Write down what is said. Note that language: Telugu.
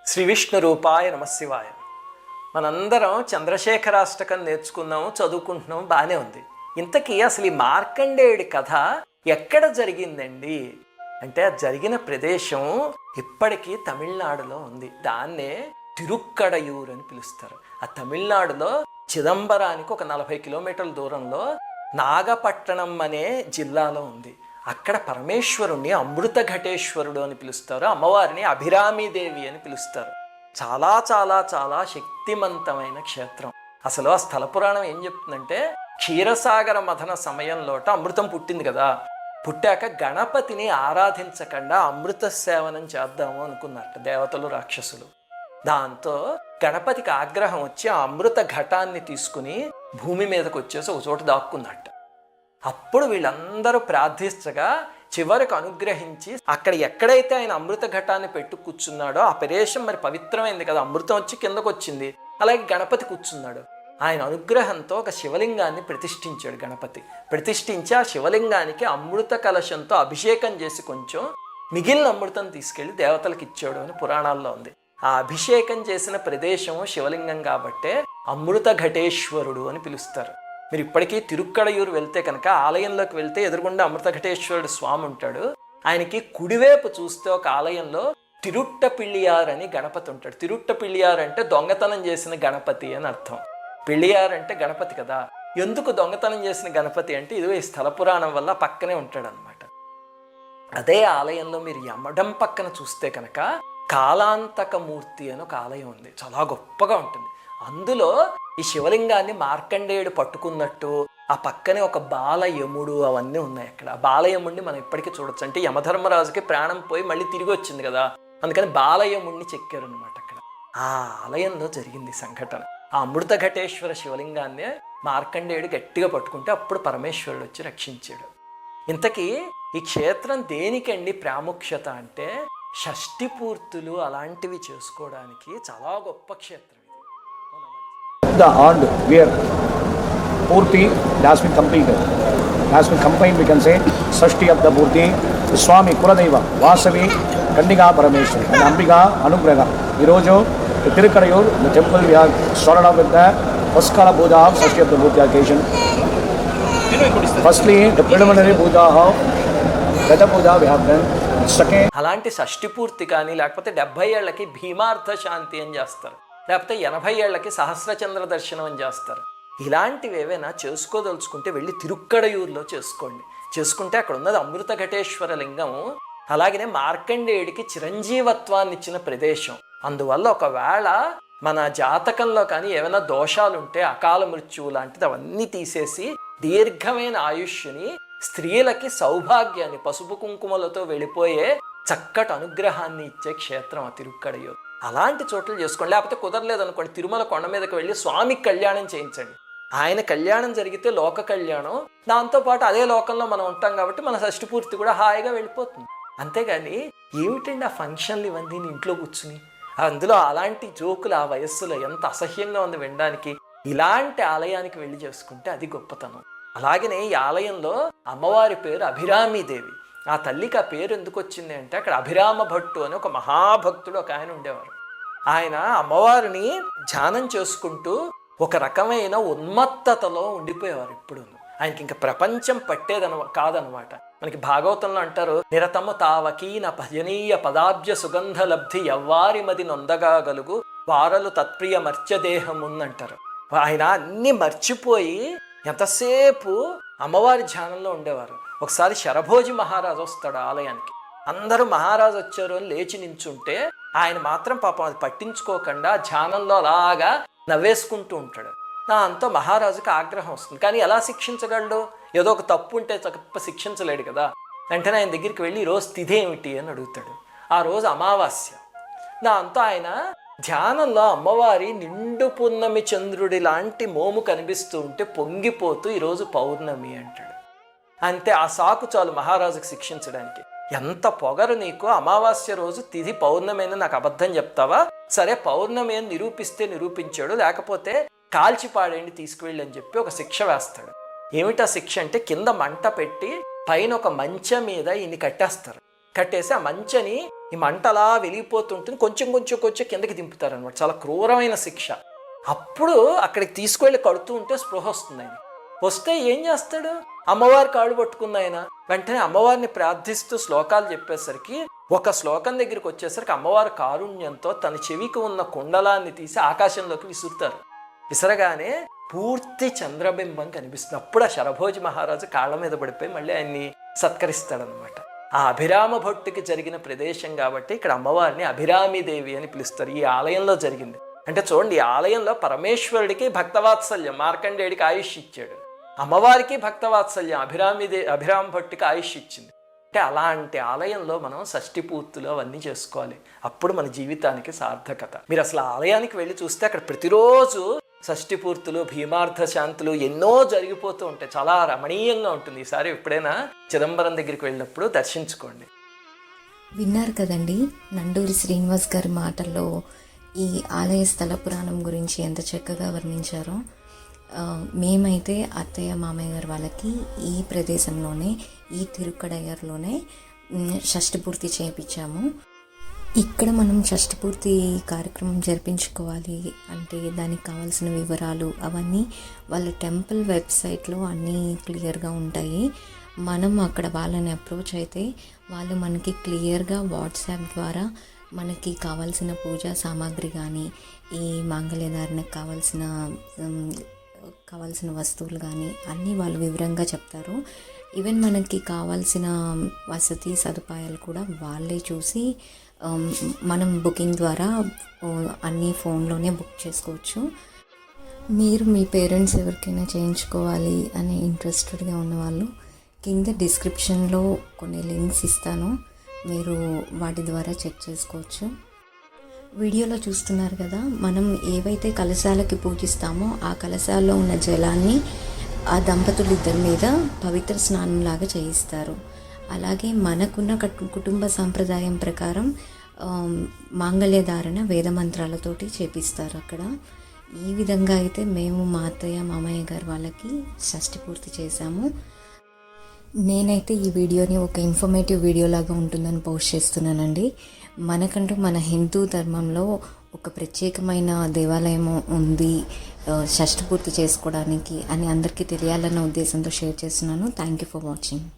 శ్రీ విష్ణు రూపాయ నమశివాయ. మనందరం చంద్రశేఖరాష్టకం నేర్చుకున్నాము, చదువుకుంటున్నాము, బాగానే ఉంది. ఇంతకీ అసలు ఈ మార్కండేయుడి కథ ఎక్కడ జరిగిందండి అంటే, జరిగిన ప్రదేశం ఇప్పటికీ తమిళనాడులో ఉంది. దాన్నే తిరుక్కడయూరు అని పిలుస్తారు. ఆ తమిళనాడులో చిదంబరానికి ఒక 40 కిలోమీటర్ల దూరంలో నాగపట్టణం అనే జిల్లాలో ఉంది. అక్కడ పరమేశ్వరుణ్ణి అమృత ఘటేశ్వరుడు అని పిలుస్తారు, అమ్మవారిని అభిరామీదేవి అని పిలుస్తారు. చాలా చాలా చాలా శక్తిమంతమైన క్షేత్రం. అసలు ఆ స్థల పురాణం ఏం చెప్తుందంటే, క్షీరసాగర మథన సమయంలోట అమృతం పుట్టింది కదా, పుట్టాక గణపతిని ఆరాధించకుండా అమృత సేవనం చేద్దాము అనుకున్నట్ట దేవతలు రాక్షసులు. దాంతో గణపతికి ఆగ్రహం వచ్చి ఆ అమృత ఘటాన్ని తీసుకుని భూమి మీదకి వచ్చేసి ఒక చోట దాక్కున్నట్ట. అప్పుడు వీళ్ళందరూ ప్రార్థించగా చివరికి అనుగ్రహించి అక్కడ ఎక్కడైతే ఆయన అమృత ఘటాన్ని పెట్టు కూర్చున్నాడో ఆ ప్రదేశం మరి పవిత్రమైంది కదా, అమృతం వచ్చి కిందకు వచ్చింది. అలాగే గణపతి కూర్చున్నాడు. ఆయన అనుగ్రహంతో ఒక శివలింగాన్ని ప్రతిష్ఠించాడు. గణపతి ప్రతిష్ఠించి ఆ శివలింగానికి అమృత కలశంతో అభిషేకం చేసి కొంచెం మిగిలిన అమృతం తీసుకెళ్లి దేవతలకు ఇచ్చాడు అని పురాణాల్లో ఉంది. ఆ అభిషేకం చేసిన ప్రదేశం శివలింగం కాబట్టే అమృత ఘటేశ్వరుడు అని పిలుస్తారు. మీరు ఇప్పటికీ తిరుక్కడయూరు వెళ్తే కనుక ఆలయంలోకి వెళ్తే ఎదురుగుండా అమృత ఘటేశ్వరుడు స్వామి ఉంటాడు. ఆయనకి కుడివైపు చూస్తే ఒక ఆలయంలో తిరుట్ట పిళ్ళియార్ అని గణపతి ఉంటాడు. తిరుట్ట పిళ్ళియార్ అంటే దొంగతనం చేసిన గణపతి అని అర్థం. పిళ్ళియార్ అంటే గణపతి కదా. ఎందుకు దొంగతనం చేసిన గణపతి అంటే ఇదిగో ఈ స్థల పురాణం వల్ల పక్కనే ఉంటాడు అనమాట. అదే ఆలయంలో మీరు యమడం పక్కన చూస్తే కనుక కాలాంతకమూర్తి అని ఒక ఆలయం ఉంది. చాలా గొప్పగా ఉంటుంది. అందులో ఈ శివలింగాన్ని మార్కండేయుడు పట్టుకున్నట్టు ఆ పక్కనే ఒక బాలయముడు అవన్నీ ఉన్నాయి. అక్కడ బాలయముడిని మనం ఇప్పటికీ చూడొచ్చు. అంటే యమధర్మరాజుకి ప్రాణం పోయి మళ్ళీ తిరిగి వచ్చింది కదా, అందుకని బాలయముడిని చెక్కారు అనమాట. అక్కడ ఆ ఆలయంలో జరిగింది సంఘటన. ఆ అమృత ఘటేశ్వర శివలింగాన్ని మార్కండేయుడు గట్టిగా పట్టుకుంటే అప్పుడు పరమేశ్వరుడు వచ్చి రక్షించాడు. ఇంతకీ ఈ క్షేత్రం దేనికండి ప్రాముఖ్యత అంటే, షష్ఠి పూర్తులు అలాంటివి చేసుకోవడానికి చాలా గొప్ప క్షేత్రం. The and where Purti has been completed, has been combined, we can say Sashti of the Purti, Swami Kuladeva, Vasavi, Kandiga Parameshwari and Ambika Anugraha. Irojo, the Tirukkadayur, the temple we have started off with the first Kala Puja of Sashti of the Purti occasion. Firstly, the preliminary Puja of Veda Puja we have done. Second, అలాంటి షష్ఠి పూర్తి కానీ లేకపోతే 70 ఏళ్ళకి భీమార్థ శాంతి అని చేస్తారు, లేకపోతే 80 ఏళ్ళకి సహస్రచంద్ర దర్శనం అని చేస్తారు. ఇలాంటివి ఏవైనా చేసుకోదలుచుకుంటే వెళ్ళి తిరుక్కడయూరులో చేసుకోండి. చేసుకుంటే అక్కడ ఉన్నది అమృత ఘటేశ్వర లింగము. అలాగనే మార్కండేయుడికి చిరంజీవత్వాన్ని ఇచ్చిన ప్రదేశం. అందువల్ల ఒకవేళ మన జాతకంలో కానీ ఏమైనా దోషాలుంటే అకాల మృత్యువు లాంటిది అవన్నీ తీసేసి దీర్ఘమైన ఆయుష్ని, స్త్రీలకి సౌభాగ్యాన్ని, పసుపు కుంకుమలతో వెళ్ళిపోయే చక్కటి అనుగ్రహాన్ని ఇచ్చే క్షేత్రం ఆ తిరుక్కడయూరు. అలాంటి చోట్ల చేసుకోండి. లేకపోతే కుదరలేదు అనుకోండి, తిరుమల కొండ మీదకి వెళ్ళి స్వామికి కళ్యాణం చేయించండి. ఆయన కళ్యాణం జరిగితే లోక కళ్యాణం, దాంతోపాటు అదే లోకంలో మనం ఉంటాం కాబట్టి మన షష్ఠి పూర్తి కూడా హాయిగా వెళ్ళిపోతుంది. అంతేగాని ఏమిటండి ఆ ఫంక్షన్లు ఇవన్నీ ఇంట్లో కూర్చుని, అందులో అలాంటి జోకులు ఆ వయస్సులో ఎంత అసహ్యంగా ఉంది వినడానికి. ఇలాంటి ఆలయానికి వెళ్ళి చేసుకుంటే అది గొప్పతనం. అలాగనే ఈ ఆలయంలో అమ్మవారి పేరు అభిరామీదేవి. ఆ తల్లికి ఆ పేరు ఎందుకు వచ్చింది అంటే, అక్కడ అభిరామ భట్టు అని ఒక మహాభక్తుడు ఒక ఆయన ఉండేవారు. ఆయన అమ్మవారిని ధ్యానం చేసుకుంటూ ఒక రకమైన ఉన్మత్తతలో ఉండిపోయేవారు. ఇప్పుడు ఆయనకి ఇంకా ప్రపంచం కాదనమాట. మనకి భాగవతంలో అంటారు, నిరతము తావకీన భజనీయ పదాబ్జ సుగంధ లబ్ధి ఎవ్వారి మది నొందగాగలుగు వారలు తత్ప్రియ మర్త్యదేహముందంటారు. ఆయన అన్నీ మర్చిపోయి ఎంతసేపు అమ్మవారి ధ్యానంలో ఉండేవారు. ఒకసారి శరభోజి మహారాజు వస్తాడు ఆలయానికి. అందరూ మహారాజు వచ్చారు అని లేచి నించుంటే ఆయన మాత్రం పాపం అది పట్టించుకోకుండా ధ్యానంలో అలాగా నవ్వేసుకుంటూ ఉంటాడు. దాంతో మహారాజుకి ఆగ్రహం వస్తుంది. కానీ ఎలా శిక్షించగలడు? ఏదో ఒక తప్పు ఉంటే తప్ప శిక్షించలేడు కదా. వెంటనే ఆయన దగ్గరికి వెళ్ళి ఈరోజు తిథి ఏమిటి అని అడుగుతాడు. ఆ రోజు అమావాస్య. దాంతో ఆయన ధ్యానంలో అమ్మవారి నిండు పున్నమి చంద్రుడి లాంటి మోము కనిపిస్తూ ఉంటే పొంగిపోతూ ఈరోజు పౌర్ణమి అంటాడు. అంతే, ఆ సాకు చాలు మహారాజుకు శిక్షించడానికి. ఎంత పొగరు నీకు, అమావాస్య రోజు తిథి పౌర్ణమి అని నాకు అబద్ధం చెప్తావా? సరే పౌర్ణమి అని నిరూపిస్తే నిరూపించాడు, లేకపోతే కాల్చిపాడేండి తీసుకువెళ్ళి అని చెప్పి ఒక శిక్ష వేస్తాడు. ఏమిటా శిక్ష అంటే, కింద మంట పెట్టి పైన ఒక మంచం మీద ఈయన్ని కట్టేస్తారు. కట్టేసి ఆ మంచని ఈ మంట అలా వెలిగిపోతుంటుంది, కొంచెం కొంచెం కొంచెం కిందకి దింపుతారనమాట. చాలా క్రూరమైన శిక్ష. అప్పుడు అక్కడికి తీసుకువెళ్ళి కడుతూ ఉంటే స్పృహ వస్తుంది ఆయన. వస్తే ఏం చేస్తాడు, అమ్మవారి కాళ్ళు పట్టుకున్న ఆయన వెంటనే అమ్మవారిని ప్రార్థిస్తూ శ్లోకాలు చెప్పేసరికి ఒక శ్లోకం దగ్గరికి వచ్చేసరికి అమ్మవారి కారుణ్యంతో తన చెవికి ఉన్న కుండలాన్ని తీసి ఆకాశంలోకి విసురుతారు. విసరగానే పూర్తి చంద్రబింబం కనిపిస్తుంది. అప్పుడు ఆ శరభోజి మహారాజు కాళ్ళ మీద పడిపోయి మళ్ళీ ఆయన్ని సత్కరిస్తాడనమాట. ఆ అభిరామ భట్టుకి జరిగిన ప్రదేశం కాబట్టి ఇక్కడ అమ్మవారిని అభిరామిదేవి అని పిలుస్తారు. ఈ ఆలయంలో జరిగింది. అంటే చూడండి, ఈ ఆలయంలో పరమేశ్వరుడికి భక్తవాత్సల్యం, మార్కండేయుడికి ఆయుష్ ఇచ్చాడు, అమ్మవారికి భక్తవాత్సల్యం, అభిరామ భట్టుకి ఆయుష్ ఇచ్చింది. అంటే అలాంటి ఆలయంలో మనం షష్ఠి పూర్తులు అవన్నీ చేసుకోవాలి. అప్పుడు మన జీవితానికి సార్థకత. మీరు అసలు ఆలయానికి వెళ్ళి చూస్తే అక్కడ ప్రతిరోజు షష్ఠి పూర్తులు, భీమార్థ శాంతులు ఎన్నో జరిగిపోతూ ఉంటాయి. చాలా రమణీయంగా ఉంటుంది. ఈసారి ఎప్పుడైనా చిదంబరం దగ్గరికి వెళ్ళినప్పుడు దర్శించుకోండి. విన్నారు కదండి నండూరి శ్రీనివాస్ గారి మాటల్లో ఈ ఆలయ స్థల పురాణం గురించి ఎంత చక్కగా వర్ణించారో. మేమైతే అత్తయ్య మామయ్య గారు వాళ్ళకి ఈ ప్రదేశంలోనే, ఈ తిరుక్కడయ్యర్లోనే షష్ఠి పూర్తి చేయించాము. ఇక్కడ మనం షష్ఠి పూర్తి కార్యక్రమం జరిపించుకోవాలి అంటే దానికి కావాల్సిన వివరాలు అవన్నీ వాళ్ళ టెంపుల్ వెబ్సైట్లో అన్నీ క్లియర్గా ఉంటాయి. మనం అక్కడ వాళ్ళని అప్రోచ్ అయితే వాళ్ళు మనకి క్లియర్గా వాట్సాప్ ద్వారా మనకి కావాల్సిన పూజా సామాగ్రి కానీ, ఈ మాంగళ్యధారణకు కావాల్సిన వస్తువులు కానీ అన్నీ వాళ్ళు వివరంగా చెప్తారు. ఈవెన్ మనకి కావాల్సిన వసతి సదుపాయాలు కూడా వాళ్ళే చూసి మనం బుకింగ్ ద్వారా అన్నీ ఫోన్లోనే బుక్ చేసుకోవచ్చు. మీరు మీ పేరెంట్స్ ఎవరికైనా చేయించుకోవాలి అని ఇంట్రెస్టెడ్గా ఉన్నవాళ్ళు కింద డిస్క్రిప్షన్లో కొన్ని లింక్స్ ఇస్తాను, మీరు వాటి ద్వారా చెక్ చేసుకోవచ్చు. వీడియోలో చూస్తున్నారు కదా, మనం ఏవైతే కలశాలకి పూజిస్తామో ఆ కలశాల్లో ఉన్న జలాన్ని ఆ దంపతులు ఇద్దరి మీద పవిత్ర స్నానంలాగా చేయిస్తారు. అలాగే మనకున్న కుటుంబ సాంప్రదాయం ప్రకారం మాంగళ్యధారణ వేదమంత్రాలతోటి చేపిస్తారు అక్కడ. ఈ విధంగా అయితే మేము మా అత్తయ్య మామయ్య గారు వాళ్ళకి షష్ఠి పూర్తి చేశాము. నేనైతే ఈ వీడియోని ఒక ఇన్ఫర్మేటివ్ వీడియోలాగా ఉంటుందని పోస్ట్ చేస్తున్నానండి. మనకంటూ మన హిందూ ధర్మంలో ఒక ప్రత్యేకమైన దేవాలయం ఉంది షష్ఠి పూర్తి చేసుకోవడానికి అని అందరికీ తెలియాలన్న ఉద్దేశంతో షేర్ చేస్తున్నాను. Thank you for watching.